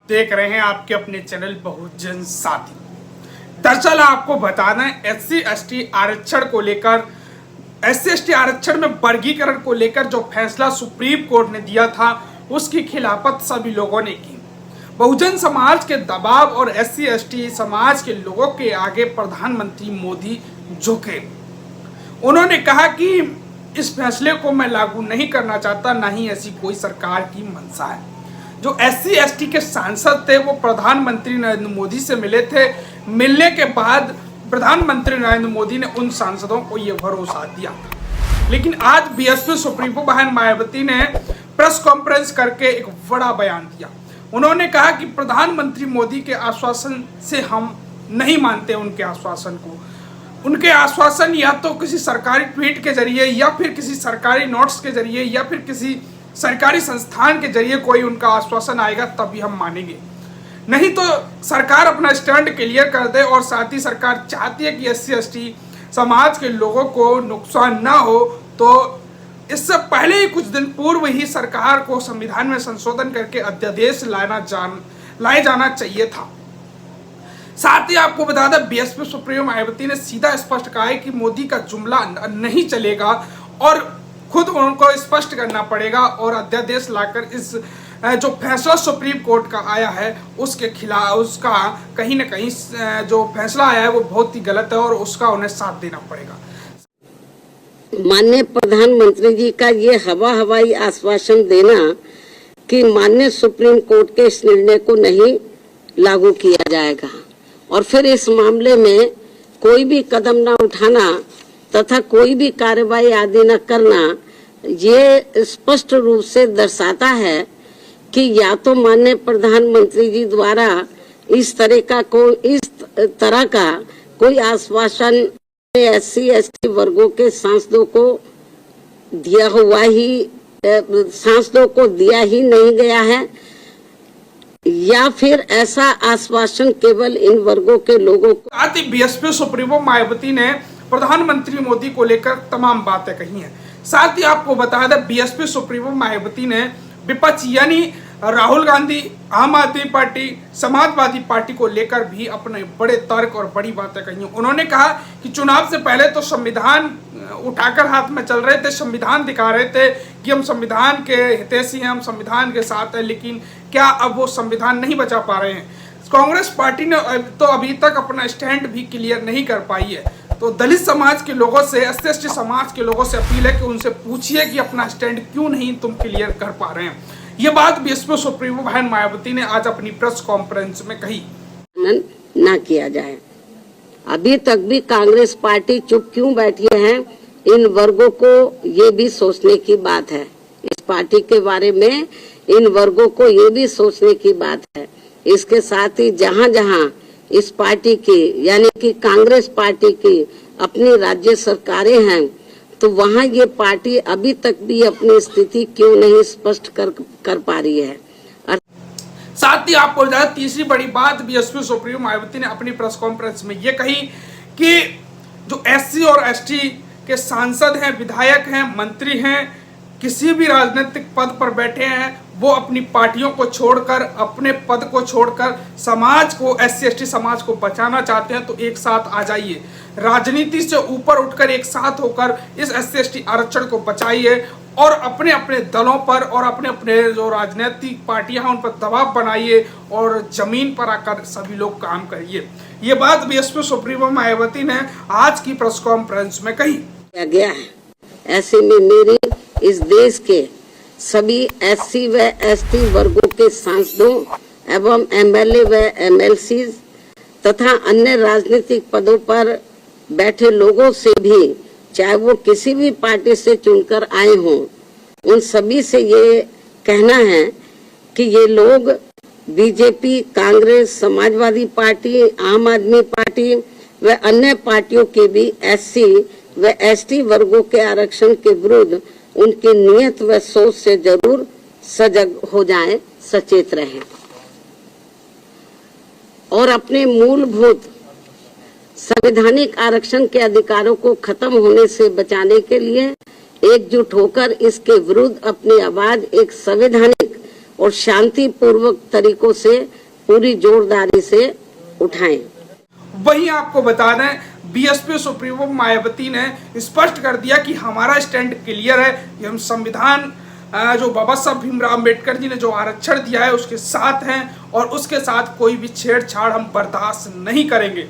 देख रहे हैं आपके अपने चैनल बहुजन साथी। दरअसल आपको बता दें एससी एसटी आरक्षण को लेकर एससी एसटी आरक्षण में वर्गीकरण को लेकर जो फैसला सुप्रीम कोर्ट ने दिया था उसकी खिलाफत सभी लोगों ने की। बहुजन समाज के दबाव और एससी एसटी समाज के लोगों के आगे प्रधानमंत्री मोदी झुके। उन्होंने कहा कि इस फैसले को मैं लागू नहीं करना चाहता, ना ही ऐसी कोई सरकार की मंशा है। जो एससी एसटी के सांसद थे वो प्रधानमंत्री नरेंद्र मोदी से मिले थे। मिलने के बाद प्रधानमंत्री नरेंद्र मोदी ने उन सांसदों को ये भरोसा दिया था। लेकिन आज बीएसपी सुप्रीमो बहन मायावती ने प्रेस कॉन्फ्रेंस करके एक बड़ा बयान दिया। उन्होंने कहा कि प्रधानमंत्री मोदी के आश्वासन से हम नहीं मानते उनके आश्वासन को। उनके आश्वासन या तो किसी सरकारी ट्वीट के जरिए या फिर किसी सरकारी नोट्स के जरिए या फिर किसी सरकारी संस्थान के जरिए कोई उनका आश्वासन आएगा तभी हम मानेंगे, नहीं तो सरकार अपना स्टैंड क्लियर कर दे। और साथ ही सरकार चाहती है कि एससी एसटी समाज के लोगों को नुकसान ना हो, तो इससे पहले ही कुछ दिन पूर्व ही सरकार को संविधान में संशोधन करके अध्यादेश लाए जाना चाहिए था। साथ ही आपको बता दें बीएसपी सुप्रीमो मायावती ने सीधा स्पष्ट कहा है कि मोदी का जुमला नहीं चलेगा और खुद उनको स्पष्ट करना पड़ेगा और अध्यादेश लाकर इस जो फैसला सुप्रीम कोर्ट का आया है उसके खिलाफ उसका कहीं ना कहीं जो फैसला आया है वो बहुत ही गलत है और उसका उन्हें साथ देना पड़ेगा। माननीय प्रधानमंत्री जी का ये हवाई आश्वासन देना कि माननीय सुप्रीम कोर्ट के इस निर्णय को नहीं लागू किया जाएगा और फिर इस मामले में कोई भी कदम न उठाना तथा कोई भी कार्रवाई आदि न करना, ये स्पष्ट रूप से दर्शाता है कि या तो माननीय प्रधानमंत्री जी द्वारा इस तरह का कोई आश्वासन एससी एसटी वर्गों के सांसदों को दिया ही नहीं गया है या फिर ऐसा आश्वासन केवल इन वर्गों के लोगों को। साथ ही बीएसपी सुप्रीमो मायावती ने प्रधानमंत्री मोदी को लेकर तमाम बातें कही हैं। साथ ही आपको बता दें बीएसपी सुप्रीमो मायावती ने विपक्ष यानी राहुल गांधी, आम आदमी पार्टी, समाजवादी पार्टी को लेकर भी अपने बड़े तर्क और बड़ी बातें कही। उन्होंने कहा कि चुनाव से पहले तो संविधान उठाकर हाथ में चल रहे थे, संविधान दिखा रहे थे कि हम संविधान के हितैषी हैं, हम संविधान के साथ हैं, लेकिन क्या अब वो संविधान नहीं बचा पा रहे हैं। कांग्रेस पार्टी ने तो अभी तक अपना स्टैंड भी क्लियर नहीं कर पाई है। तो दलित समाज के लोगों से, एससी एसटी समाज के लोगों से अपील है कि उनसे पूछिए कि अपना स्टैंड क्यों नहीं तुम क्लियर कर पा रहे हैं। ये बात बीएसपी सुप्रीमो बहन मायावती ने आज अपनी प्रेस कॉन्फ्रेंस में कही। ना किया जाए। अभी तक भी कांग्रेस पार्टी चुप क्यों बैठी है, इन वर्गों को ये भी सोचने की बात है। इस पार्टी के बारे में इन वर्गों को ये भी सोचने की बात है। इसके साथ ही जहां जहां इस पार्टी की यानी कि कांग्रेस पार्टी की अपनी राज्य सरकारें हैं, तो वहां ये पार्टी अभी तक भी अपनी स्थिति क्यों नहीं स्पष्ट कर पा रही है। साथ ही आपको तीसरी बड़ी बात बीएसपी सुप्रीमो मायावती ने अपनी प्रेस कॉन्फ्रेंस में ये कही कि जो एससी और एसटी के सांसद हैं, विधायक हैं, मंत्री हैं, किसी भी राजनीतिक पद पर बैठे हैं, वो अपनी पार्टियों को छोड़कर, अपने पद को छोड़कर समाज को, एससी एसटी समाज को बचाना चाहते हैं तो एक साथ आ जाइए। राजनीति से ऊपर उठकर एक साथ होकर इस एससी एसटी आरक्षण को बचाइए और अपने अपने दलों पर और अपने अपने जो राजनीतिक पार्टियां हैं उन पर दबाव बनाइए और जमीन पर आकर सभी लोग काम करिए। ये बात बीएसपी सुप्रीमो मायावती ने आज की प्रेस कॉन्फ्रेंस में कही। गया है ऐसे में मेरी इस देश के सभी एससी व एसटी वर्गों के सांसदों एवं एमएलए व एमएलसी तथा अन्य राजनीतिक पदों पर बैठे लोगों से भी, चाहे वो किसी भी पार्टी से चुनकर आए हों, उन सभी से ये कहना है कि ये लोग बीजेपी, कांग्रेस, समाजवादी पार्टी, आम आदमी पार्टी व अन्य पार्टियों के भी एससी व एसटी वर्गों के आरक्षण के विरुद्ध उनकी नियत व सोच से जरूर सजग हो जाएं, सचेत रहें और अपने मूलभूत संवैधानिक आरक्षण के अधिकारों को खत्म होने से बचाने के लिए एकजुट होकर इसके विरुद्ध अपनी आवाज एक संवैधानिक और और शांतिपूर्वक तरीकों से पूरी जोरदारी से उठाएं। वहीं आपको बता दें, बीएसपी सुप्रीमो मायावती ने स्पष्ट कर दिया कि हमारा स्टैंड क्लियर है कि हम संविधान जो बाबा साहब भीमराव अम्बेडकर जी ने जो आरक्षण दिया है उसके साथ हैं और उसके साथ कोई भी छेड़छाड़ हम बर्दाश्त नहीं करेंगे।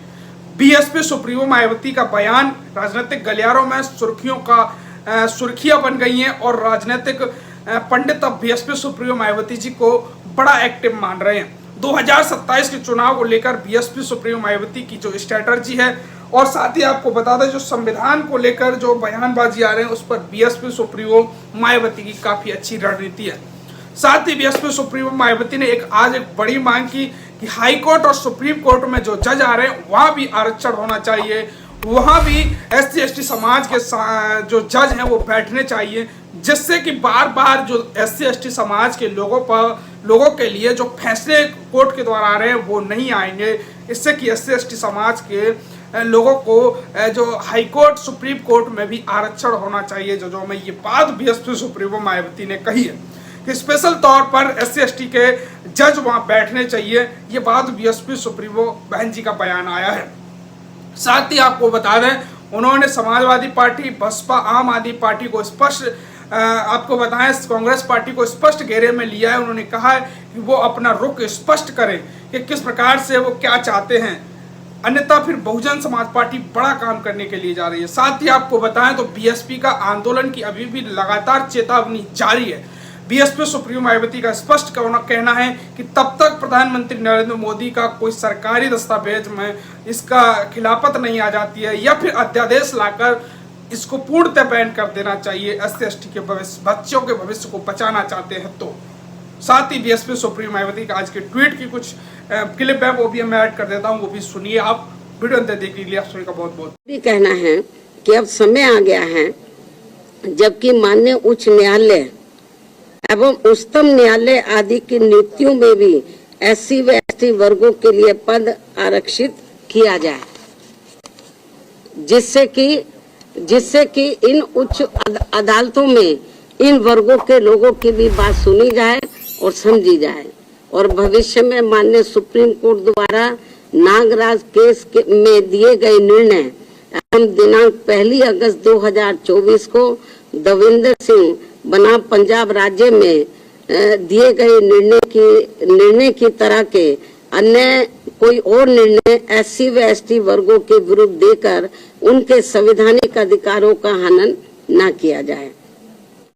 बीएसपी सुप्रीमो मायावती का बयान राजनीतिक गलियारों में सुर्खियां बन गई हैं और राजनीतिक पंडित अब बीएसपी सुप्रीमो मायावती जी को बड़ा एक्टिव मान रहे हैं। 2027 के चुनाव को लेकर बीएसपी सुप्रीमो मायावती की जो स्ट्रैटेजी है, और साथ ही आपको बता दें जो संविधान को लेकर जो बयानबाजी आ रहे हैं उस पर बीएसपी सुप्रीमो मायावती की काफी अच्छी रणनीति है। साथ ही बीएसपी सुप्रीमो मायावती ने आज एक बड़ी मांग की कि हाई कोर्ट और सुप्रीम कोर्ट में जो जज आ रहे हैं वहां भी आरक्षण होना चाहिए, वहां भी SC ST समाज के जो जज हैं वो बैठने चाहिए, जिससे कि बार बार जो SC ST समाज के लोगों के लिए जो फैसले कोर्ट के द्वारा आ रहे हैं वो नहीं आएंगे। इससे कि SC ST समाज के लोगों को जो हाई कोर्ट सुप्रीम कोर्ट में भी आरक्षण होना चाहिए। जजों में ये बात बीएसपी सुप्रीमो मायावती ने कही है कि स्पेशल तौर पर SC ST के जज वहां बैठने चाहिए। ये बात बीएसपी सुप्रीमो बहन जी का बयान आया है। साथ ही आपको बता दें, उन्होंने समाजवादी पार्टी, बसपा, आम आदमी पार्टी को स्पष्ट आपको बताएं कांग्रेस पार्टी को स्पष्ट घेरे में लिया है। उन्होंने कहा है कि वो अपना रुख स्पष्ट करें कि किस प्रकार से वो क्या चाहते हैं, अन्यथा फिर बहुजन समाज पार्टी बड़ा काम करने के लिए जा रही है। साथ ही आपको बताएं तो बीएसपी का आंदोलन की अभी भी लगातार चेतावनी जारी है। बीएसपी सुप्रीमो मायावती का स्पष्ट कहना है कि तब तक प्रधानमंत्री नरेंद्र मोदी का कोई सरकारी दस्तावेज में इसका खिलाफत नहीं आ जाती है या फिर अध्यादेश लाकर इसको पूर्णतः बैन कर देना चाहिए। SC ST के बच्चों के भविष्य को बचाना चाहते हैं तो। साथ ही बीएसपी सुप्रीमो मायावती का आज के ट्वीट की कुछ क्लिप है वो भी मैं ऐड कर देता हूँ, वो भी सुनिए आप। वीडियो अंत देख लीजिए। आप सभी का बहुत बहुत भी कहना है कि अब समय आ गया है जबकि माननीय उच्च न्यायालय एवं उच्चतम न्यायालय आदि की नियुक्तियों में भी SC व ST वर्गों के लिए पद आरक्षित किया जाए, जिससे कि इन उच्च अदालतों में इन वर्गों के लोगों की भी बात सुनी जाए और समझी जाए और भविष्य में माननीय सुप्रीम कोर्ट द्वारा नागराज केस में दिए गए निर्णय एवं दिनांक 1 अगस्त 2024 को दविंदर सिंह बनाम पंजाब राज्य में दिए गए निर्णय की तरह के अन्य कोई और निर्णय SC व ST वर्गों के विरुद्ध देकर उनके संवैधानिक अधिकारों का हनन न किया जाए।